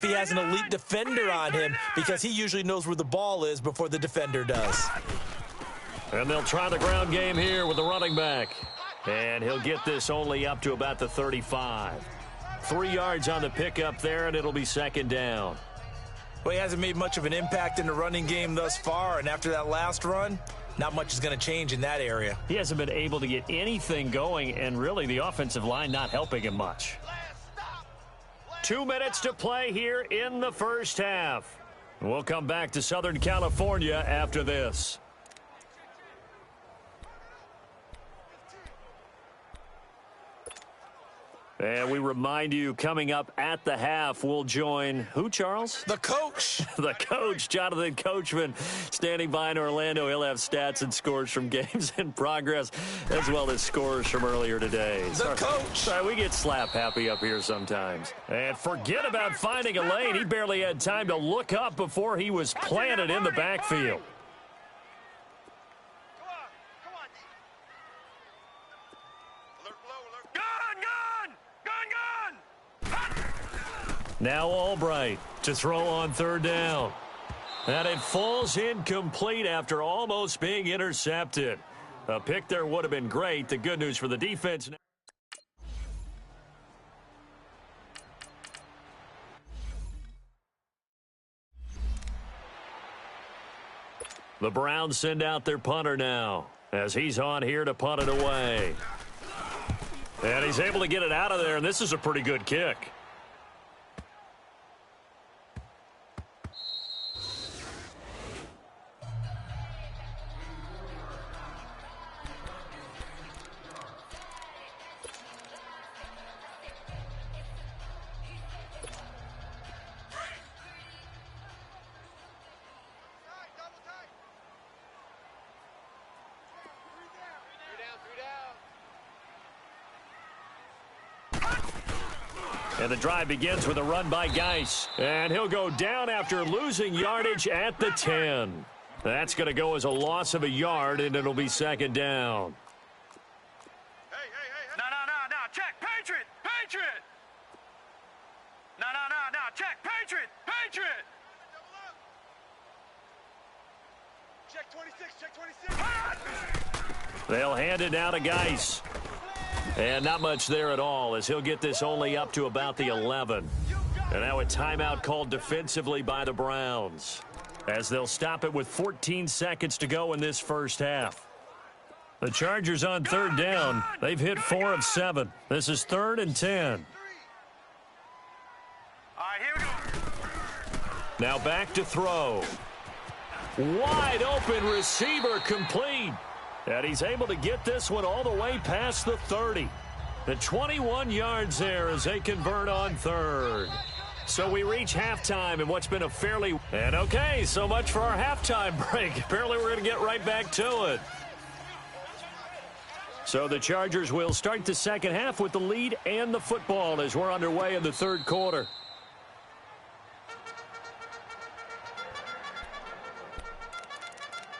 He has an elite defender on him because he usually knows where the ball is before the defender does. And they'll try the ground game here with the running back. And he'll get this only up to about the 35. 3 yards on the pickup there, and it'll be second down. Well, he hasn't made much of an impact in the running game thus far, and after that last run, not much is going to change in that area. He hasn't been able to get anything going, and really the offensive line not helping him much. 2 minutes to play here in the first half. We'll come back to Southern California after this. And we remind you, coming up at the half, we'll join who, Charles? The coach. The coach, Jonathan Coachman, standing by in Orlando. He'll have stats and scores from games in progress, as well as scores from earlier today. The coach. Sorry, we get slap happy up here sometimes. And forget about finding a lane. He barely had time to look up before he was planted in the backfield. Now Albright to throw on third down. And it falls incomplete after almost being intercepted. A pick there would have been great. The good news for the defense. The Browns send out their punter now as he's on here to punt it away. And he's able to get it out of there, and this is a pretty good kick. And the drive begins with a run by Geis. And he'll go down after losing yardage at the 10. That's going to go as a loss of a yard, and it'll be second down. Hey. No. Check. Patriot. No. Check. Patriot. Check 26. They'll hand it now to Geis. And not much there at all, as he'll get this only up to about the 11. And now a timeout called defensively by the Browns, as they'll stop it with 14 seconds to go in this first half. The Chargers on third down. They've hit 4 of 7. This is 3rd and 10. All right, here we go. Now back to throw. Wide open receiver complete. And he's able to get this one all the way past the 30. The 21 yards there as they convert on third. So we reach halftime in what's been a fairly... And okay, so much for our halftime break. Apparently we're going to get right back to it. So the Chargers will start the second half with the lead and the football as we're underway in the third quarter.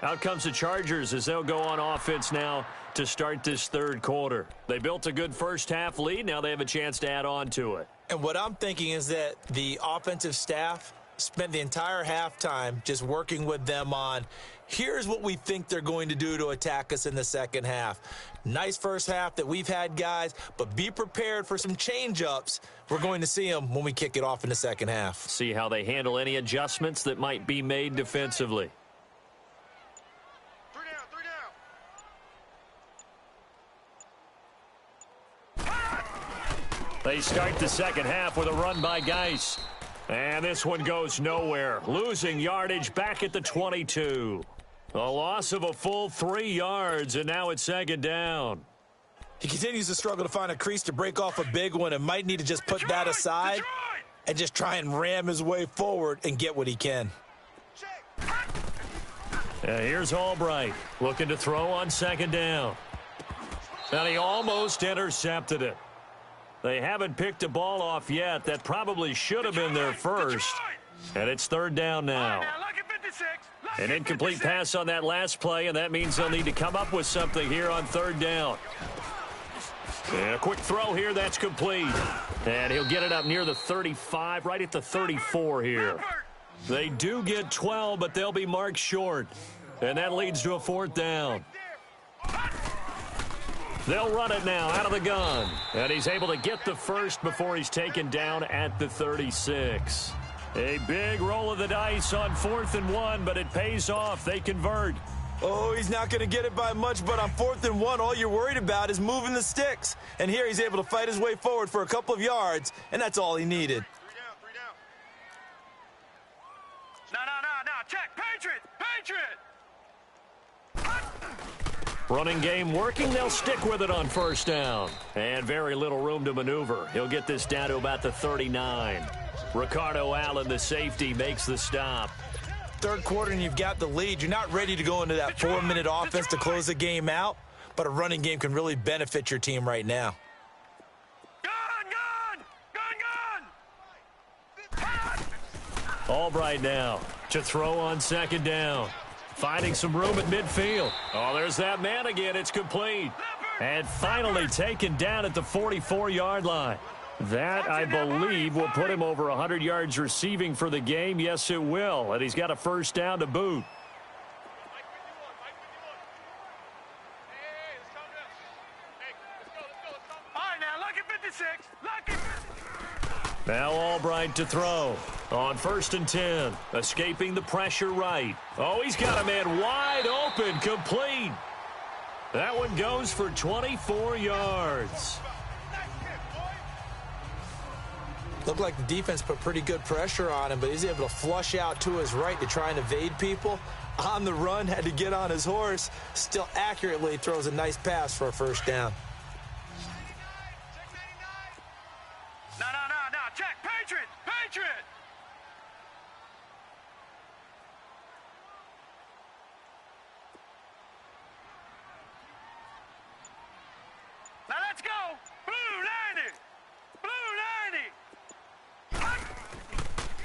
Out comes the Chargers as they'll go on offense now to start this third quarter. They built a good first half lead. Now they have a chance to add on to it. And what I'm thinking is that the offensive staff spent the entire halftime just working with them on, here's what we think they're going to do to attack us in the second half. Nice first half that we've had, guys, but be prepared for some change-ups. We're going to see them when we kick it off in the second half. See how they handle any adjustments that might be made defensively. They start the second half with a run by Geis. And this one goes nowhere. Losing yardage back at the 22. A loss of a full 3 yards, and now it's second down. He continues to struggle to find a crease to break off a big one and might need to just put that aside and just try and ram his way forward and get what he can. Here's Albright looking to throw on second down. And he almost intercepted it. They haven't picked a ball off yet. That probably should have been their first. And it's third down now. An incomplete pass on that last play, and that means they'll need to come up with something here on third down. And a quick throw here, that's complete. And he'll get it up near the 35, right at the 34 here. They do get 12, but they'll be marked short. And that leads to a 4th down. They'll run it now out of the gun. And he's able to get the first before he's taken down at the 36. A big roll of the dice on 4th and 1, but it pays off. They convert. Oh, he's not going to get it by much, but on 4th and 1, all you're worried about is moving the sticks. And here he's able to fight his way forward for a couple of yards, and that's all he needed. 3 down. No. Check. Patriot. Running game working. They'll stick with it on 1st down. And very little room to maneuver. He'll get this down to about the 39. Ricardo Allen, the safety, makes the stop. 3rd quarter and you've got the lead. You're not ready to go into that 4-minute offense to close the game out, but a running game can really benefit your team right now. Albright now to throw on 2nd down. Finding some room at midfield. Oh, there's that man again. It's complete. And finally taken down at the 44-yard line. That, I believe, will put him over 100 yards receiving for the game. Yes, it will. And he's got a 1st down to boot. All right, now, lucky 56. Lucky. Now Albright to throw. On 1st and 10. Escaping the pressure right. Oh, he's got a man wide open. Complete. That one goes for 24 yards. Looked like the defense put pretty good pressure on him, but he's able to flush out to his right to try and evade people. On the run, had to get on his horse. Still accurately throws a nice pass for a 1st down. No. Check. Patriot. Now let's go. Blue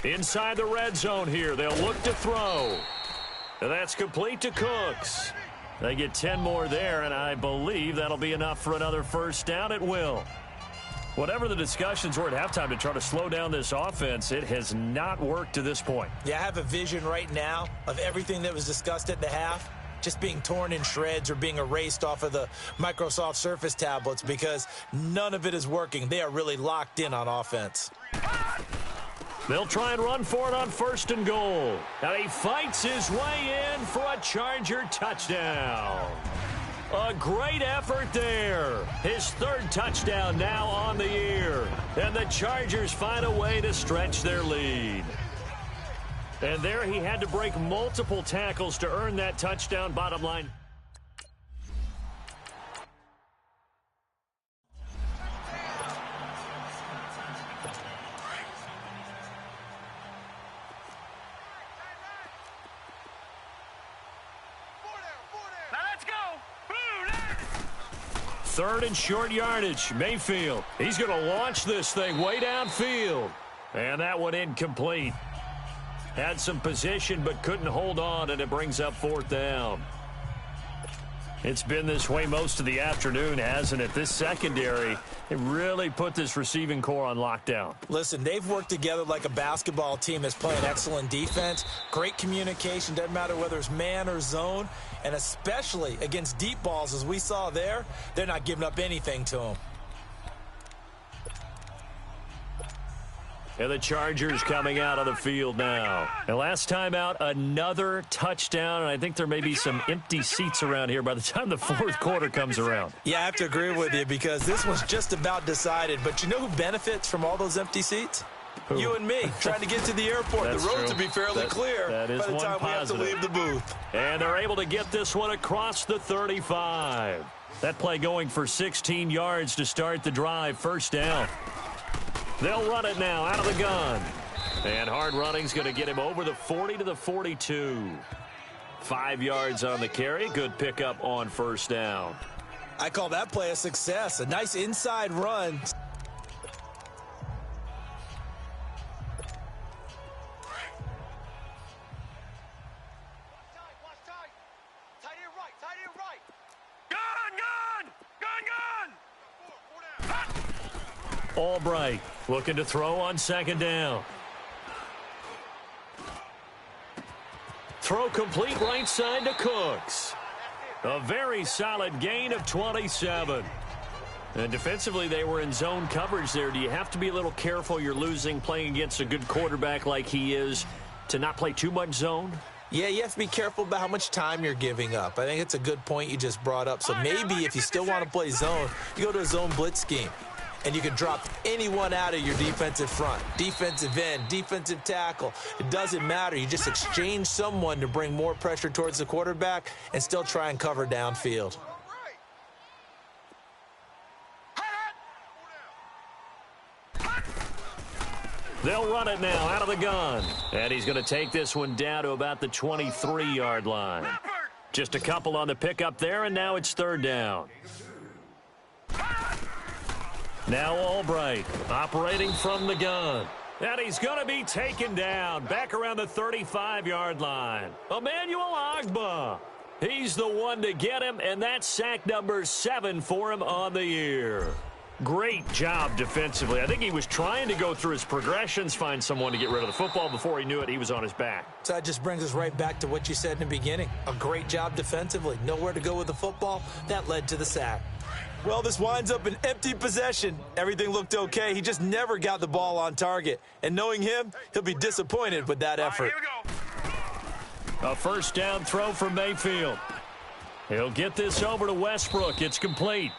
90. Inside the red zone here. They'll look to throw. And that's complete to Cooks. They get 10 more there, and I believe that'll be enough for another 1st down. It will. Whatever the discussions were at halftime to try to slow down this offense, it has not worked to this point. Yeah, I have a vision right now of everything that was discussed at the half just being torn in shreds or being erased off of the Microsoft Surface tablets because none of it is working. They are really locked in on offense. They'll try and run for it on 1st and goal. And he fights his way in for a Charger touchdown. A great effort there. His 3rd touchdown now on the year. And the Chargers find a way to stretch their lead. And there he had to break multiple tackles to earn that touchdown. Bottom line. Now let's go. Blue 3rd and short yardage. Mayfield. He's going to launch this thing way downfield. And that one incomplete. Had some position but couldn't hold on, and it brings up 4th down. It's been this way most of the afternoon, hasn't it? This secondary, it really put this receiving core on lockdown. Listen, they've worked together like a basketball team that's playing excellent defense. Great communication, doesn't matter whether it's man or zone. And especially against deep balls, as we saw there, they're not giving up anything to them. And the Chargers coming out of the field now. And last time out, another touchdown. And I think there may be some empty seats around here by the time the 4th quarter comes around. Yeah, I have to agree with you because this one's just about decided. But you know who benefits from all those empty seats? Who? You and me, trying to get to the airport. The roads will be fairly clear that is by the time we have to leave the booth. And they're able to get this one across the 35. That play going for 16 yards to start the drive. 1st down. They'll run it now out of the gun. And hard running's going to get him over the 40 to the 42. 5 yards on the carry. Good pickup on 1st down. I call that play a success. A nice inside run. Albright looking to throw on second down. Throw complete right side to Cooks. A very solid gain of 27. And defensively, they were in zone coverage there. Do you have to be a little careful you're losing playing against a good quarterback like he is to not play too much zone? Yeah, you have to be careful about how much time you're giving up. I think it's a good point you just brought up. So maybe if you still want to play zone, you go to a zone blitz scheme. And you can drop anyone out of your defensive front, defensive end, defensive tackle. It doesn't matter. You just exchange someone to bring more pressure towards the quarterback and still try and cover downfield. They'll run it now out of the gun. And he's going to take this one down to about the 23-yard line. Just a couple on the pickup there, and now it's third down. Now Albright operating from the gun. And he's going to be taken down back around the 35-yard line. Emmanuel Ogbah. He's the one to get him, and that's sack number 7 for him on the year. Great job defensively. I think he was trying to go through his progressions, find someone to get rid of the football. Before he knew it, he was on his back. So that just brings us right back to what you said in the beginning. A great job defensively. Nowhere to go with the football. That led to the sack. Well, this winds up an empty possession. Everything looked okay. He just never got the ball on target. And knowing him, he'll be disappointed with that effort. A first down throw for Mayfield. He'll get this over to Westbrook. It's complete.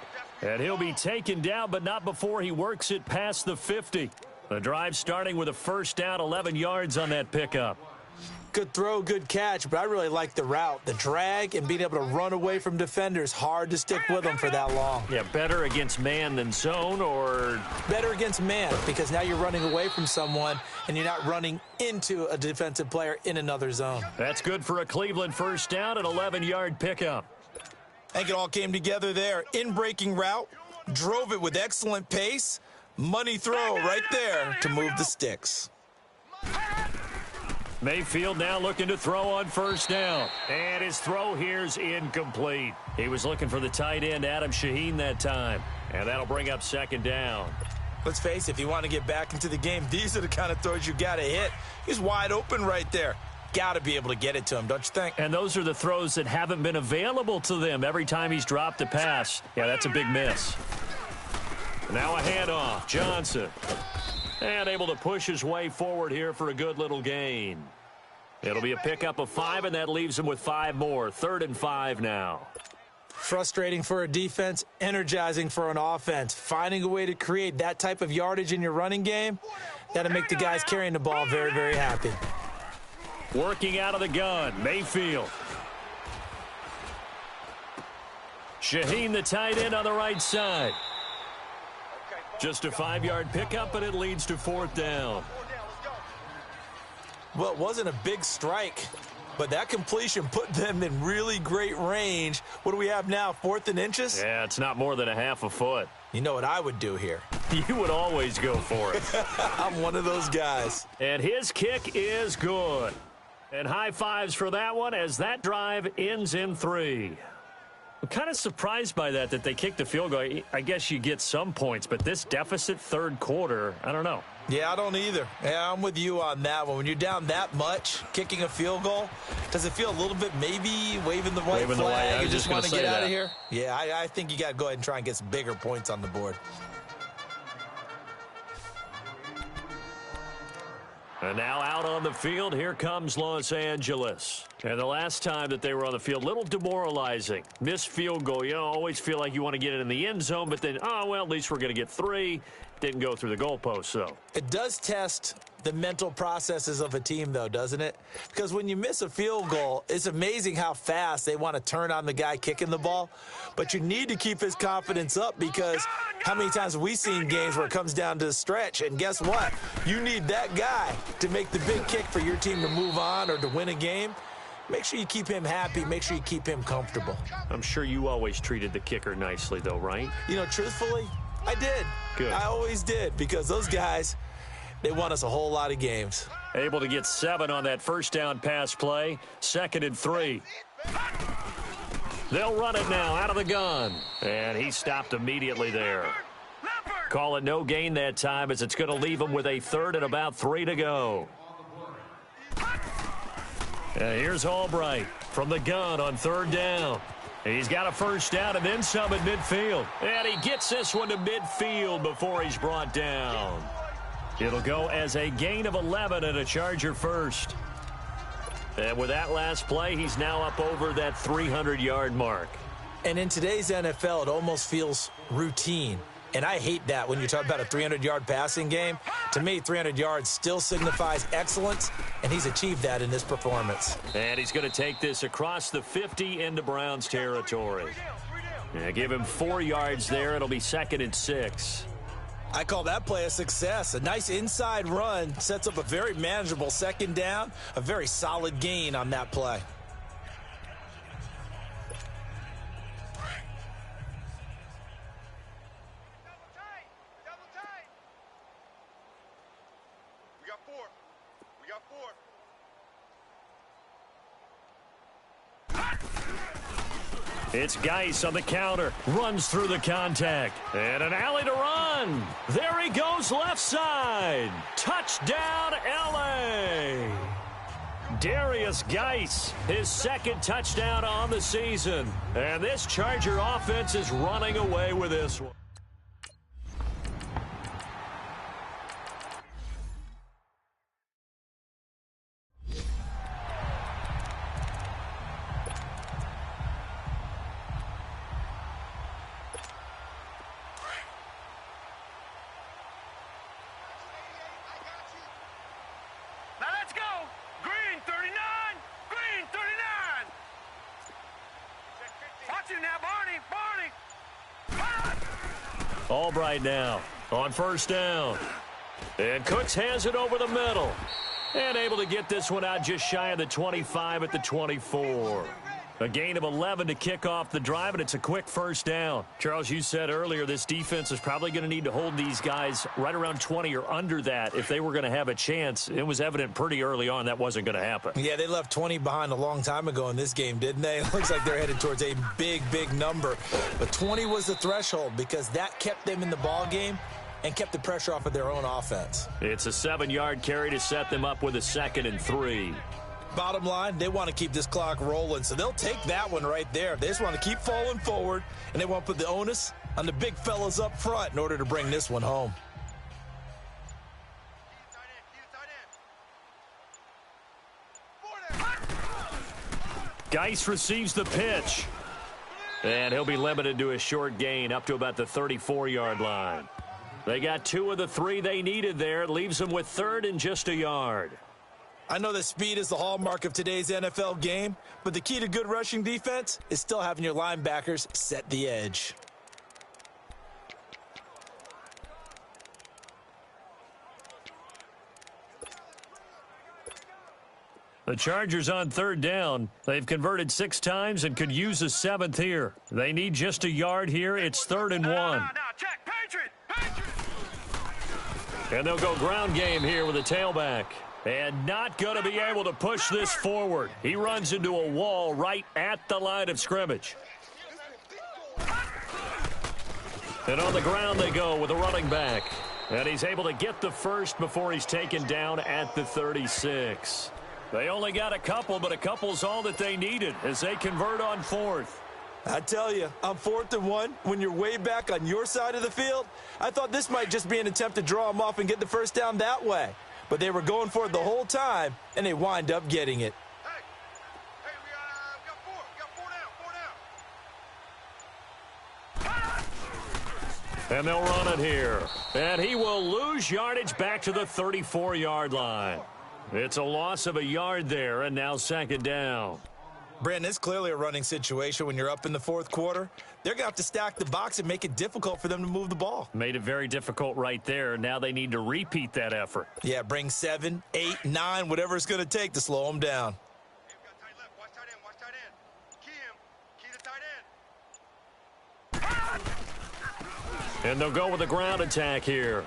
And he'll be taken down, but not before he works it past the 50. The drive starting with a first down, 11 yards on that pickup. Good throw, good catch, but I really like the route. The drag and being able to run away from defenders, hard to stick with them for that long. Yeah, better against man than zone, or? Better against man, because now you're running away from someone and you're not running into a defensive player in another zone. That's good for a Cleveland first down, an 11-yard pickup. I think it all came together there. In-breaking route, drove it with excellent pace. Money throw right there to move the sticks. Mayfield now looking to throw on first down. And his throw here's incomplete. He was looking for the tight end, Adam Shaheen, that time. And that'll bring up second down. Let's face it, if you want to get back into the game, these are the kind of throws you got to hit. He's wide open right there. Got to be able to get it to him, don't you think? And those are the throws that haven't been available to them every time he's dropped a pass. Yeah, that's a big miss. Now a handoff. Johnson. And able to push his way forward here for a good little gain. It'll be a pickup of 5, and that leaves him with 5 more. 3rd and 5 now. Frustrating for a defense, energizing for an offense. Finding a way to create that type of yardage in your running game, that'll make the guys carrying the ball very, very happy. Working out of the gun, Mayfield. Shaheen, the tight end, on the right side. Just a 5-yard pickup, and it leads to 4th down. Well, it wasn't a big strike, but that completion put them in really great range. What do we have now, 4th and inches? Yeah, it's not more than a half a foot. You know what I would do here? You would always go for it. I'm one of those guys. And his kick is good. And high fives for that one as that drive ends in 3. I'm kind of surprised by that they kicked the field goal. I guess you get some points, but this deficit third quarter, I don't know. Yeah, I don't either. Yeah, I'm with you on that one. When you're down that much, kicking a field goal, does it feel a little bit maybe waving the white flag? You just want to get out of here? Yeah, I think you got to go ahead and try and get some bigger points on the board. And now out on the field, here comes Los Angeles. And the last time that they were on the field, a little demoralizing. Missed field goal. You always feel like you want to get it in the end zone, but then, oh, well, at least we're going to get 3. Didn't go through the goalpost, though. It does test the mental processes of a team, though, doesn't it? Because when you miss a field goal, it's amazing how fast they want to turn on the guy kicking the ball. But you need to keep his confidence up, because how many times have we seen games where it comes down to the stretch? And guess what? You need that guy to make the big kick for your team to move on or to win a game. Make sure you keep him happy. Make sure you keep him comfortable. I'm sure you always treated the kicker nicely, though, right? You know, truthfully, I did. Good. I always did, because those guys, they won us a whole lot of games. Able to get 7 on that first down pass play. 2nd and 3. They'll run it now out of the gun. And he stopped immediately there. Call it no gain that time as it's going to leave him with a third and about 3 to go. Here's Albright from the gun on third down. He's got a first down and then some at midfield. And he gets this one to midfield before he's brought down. It'll go as a gain of 11 and a Charger first. And with that last play, he's now up over that 300-yard mark. And in today's NFL, it almost feels routine. And I hate that when you talk about a 300-yard passing game. To me, 300 yards still signifies excellence, and he's achieved that in this performance. And he's going to take this across the 50 into Browns territory. Yeah, give him 4 yards there. It'll be 2nd and 6. I call that play a success. A nice inside run sets up a very manageable second down, a very solid gain on that play. It's Geis on the counter. Runs through the contact. And an alley to run. There he goes left side. Touchdown, L.A. Darius Geis, his 2nd touchdown on the season. And this Charger offense is running away with this one. Albright now on first down. And Cooks has it over the middle. And able to get this one out just shy of the 25 at the 24. A gain of 11 to kick off the drive, and it's a quick first down. Charles, you said earlier this defense is probably going to need to hold these guys right around 20 or under that if they were going to have a chance. It was evident pretty early on that wasn't going to happen. Yeah, they left 20 behind a long time ago in this game, didn't they? It looks like they're headed towards a big, big number. But 20 was the threshold because that kept them in the ball game and kept the pressure off of their own offense. It's a 7-yard carry to set them up with a 2nd and 3. Bottom line, they want to keep this clock rolling, so they'll take that one right there. They just want to keep falling forward, and they want to put the onus on the big fellas up front in order to bring this one home. Geis receives the pitch. And he'll be limited to a short gain up to about the 34-yard line. They got 2 of the 3 they needed there. It leaves them with 3rd and just a yard. I know that speed is the hallmark of today's NFL game, but the key to good rushing defense is still having your linebackers set the edge. The Chargers on third down. They've converted 6 times and could use a 7th here. They need just a yard here. It's 3rd and 1. Now, check. Patriot! And they'll go ground game here with a tailback. And not going to be able to push this forward. He runs into a wall right at the line of scrimmage. And on the ground they go with a running back. And he's able to get the first before he's taken down at the 36. They only got a couple, but a couple's all that they needed as they convert on 4th. I tell you, on 4th and 1, when you're way back on your side of the field, I thought this might just be an attempt to draw them off and get the first down that way. But they were going for it the whole time, and they wind up getting it. Hey, we got 4 down. And they'll run it here. And he will lose yardage back to the 34-yard line. It's a loss of a yard there, and now 2nd down. Brandon, it's clearly a running situation when you're up in the 4th quarter. They're going to have to stack the box and make it difficult for them to move the ball. Made it very difficult right there. Now they need to repeat that effort. Yeah, bring 7, 8, 9, whatever it's going to take to slow them down. Hey, we got tight left. Watch tight end. Watch tight end. Key the tight end. And they'll go with a ground attack here.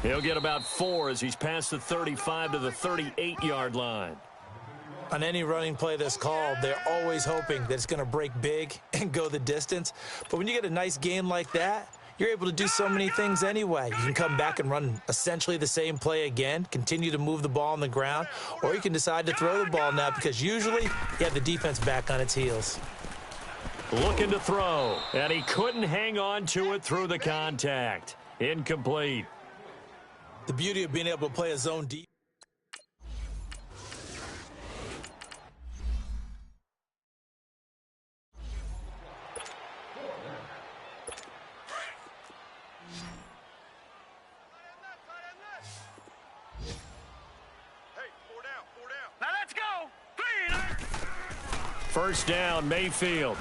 He'll get about 4 as he's past the 35 to the 38-yard line. On any running play that's called, they're always hoping that it's going to break big and go the distance. But when you get a nice gain like that, you're able to do so many things anyway. You can come back and run essentially the same play again, continue to move the ball on the ground, or you can decide to throw the ball now because usually you have the defense back on its heels. Looking to throw, and he couldn't hang on to it through the contact. Incomplete. The beauty of being able to play a zone deep. Now let's go. First down, Mayfield.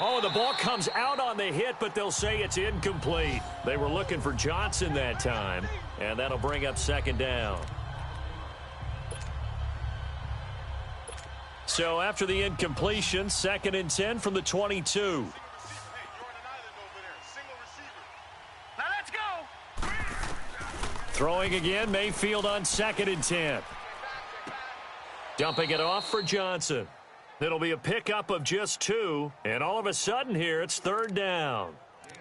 Oh, the ball comes out on the hit, but they'll say it's incomplete. They were looking for Johnson that time, and that'll bring up second down. So after the incompletion, 2nd and 10 from the 22. Now let's go. Throwing again, Mayfield on 2nd and 10. Dumping it off for Johnson. It'll be a pickup of just 2, and all of a sudden here it's 3rd down.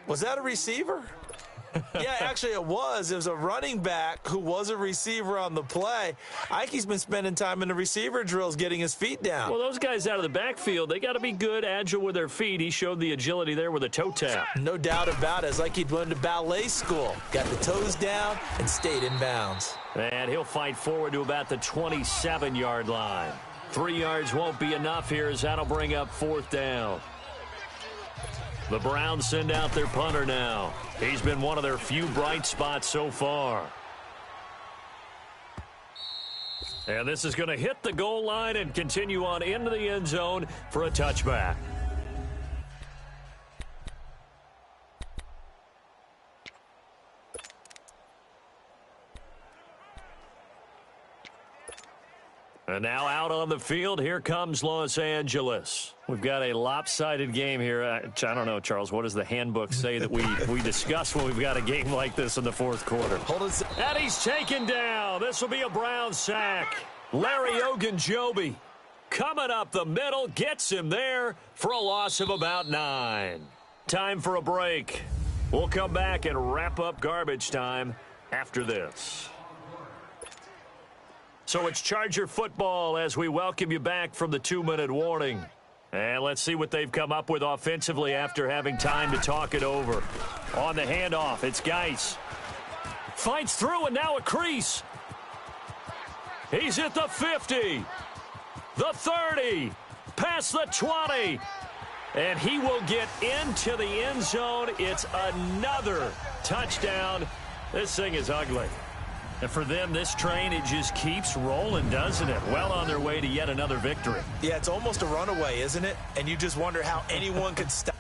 Was that a receiver? Yeah, actually it was. It was a running back who was a receiver on the play. Ike's been spending time in the receiver drills getting his feet down. Well, those guys out of the backfield, they got to be good, agile with their feet. He showed the agility there with a toe tap. No doubt about it. It's like he'd went to ballet school. Got the toes down and stayed in bounds. And he'll fight forward to about the 27-yard line. 3 yards won't be enough here as that'll bring up 4th down. The Browns send out their punter now. He's been one of their few bright spots so far. And this is going to hit the goal line and continue on into the end zone for a touchback. And now out on the field, here comes Los Angeles. We've got a lopsided game here. I don't know, Charles, what does the handbook say that we discuss when we've got a game like this in the 4th quarter? And he's taken down. This will be a Brown sack. Larry Ogunjobi coming up the middle, gets him there for a loss of about 9. Time for a break. We'll come back and wrap up garbage time after this. So it's Charger football as we welcome you back from the 2-minute warning. And let's see what they've come up with offensively after having time to talk it over. On the handoff, it's Geis. Fights through and now a crease. He's at the 50, the 30, past the 20. And he will get into the end zone. It's another touchdown. This thing is ugly. And for them, this train, it just keeps rolling, doesn't it? Well on their way to yet another victory. Yeah, it's almost a runaway, isn't it? And you just wonder how anyone could stop.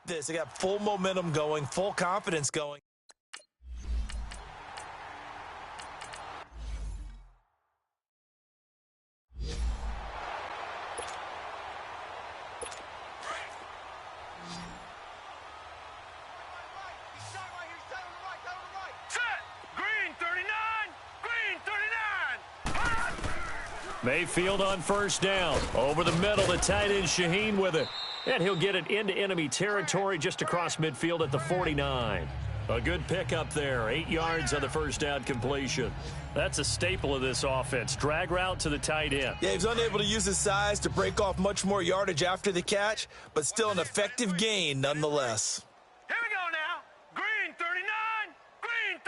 They got full momentum going, full confidence going. Mayfield on first down. Over the middle, the tight end Shaheen with it. And he'll get it into enemy territory just across midfield at the 49. A good pickup there. 8 yards on the first down completion. That's a staple of this offense. Drag route to the tight end. Yeah, he was unable to use his size to break off much more yardage after the catch, but still an effective gain nonetheless. Here we go now. Green 39. Green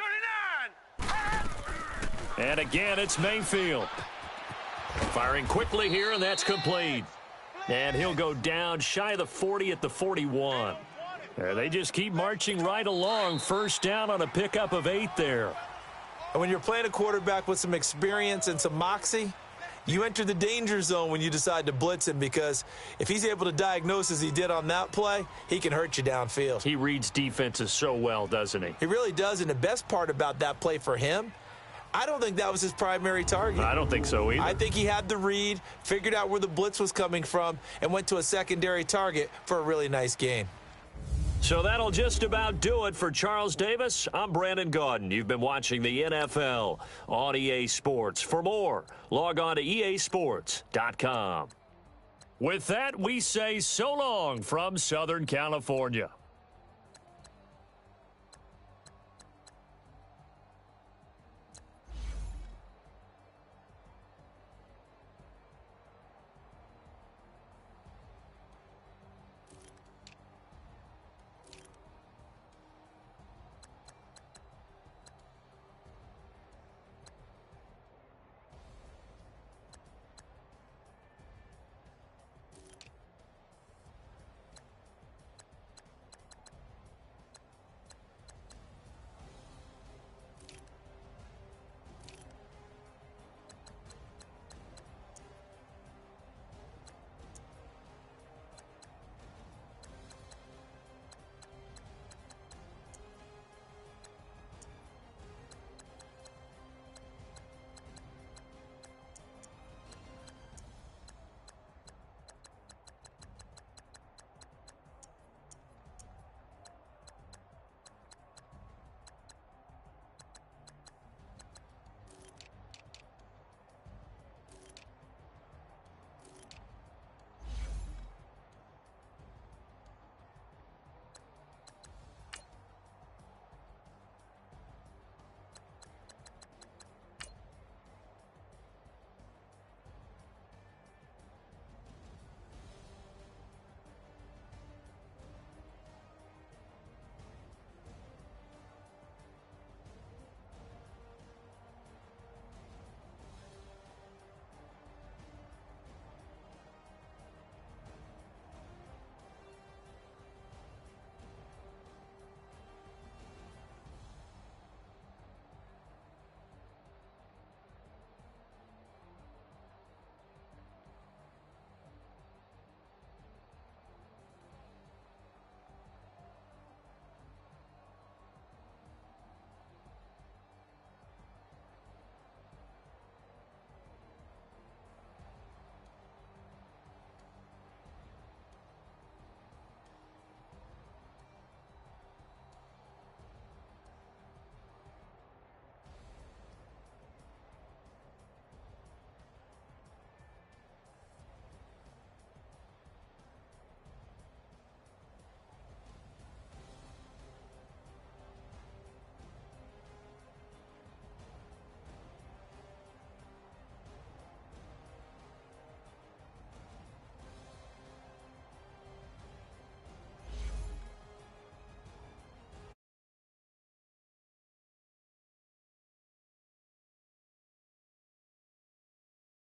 39. And again, it's Mayfield. Firing quickly here, and that's complete. And he'll go down shy of the 40 at the 41. They just keep marching right along. First down on a pickup of 8 there. And when you're playing a quarterback with some experience and some moxie, you enter the danger zone when you decide to blitz him, because if he's able to diagnose as he did on that play, he can hurt you downfield. He reads defenses so well, doesn't he? He really does, and the best part about that play for him, I don't think that was his primary target. I don't think so either. I think he had the read, figured out where the blitz was coming from, and went to a secondary target for a really nice gain. So that'll just about do it for Charles Davis. I'm Brandon Gaudin. You've been watching the NFL on EA Sports. For more, log on to easports.com. With that, we say so long from Southern California.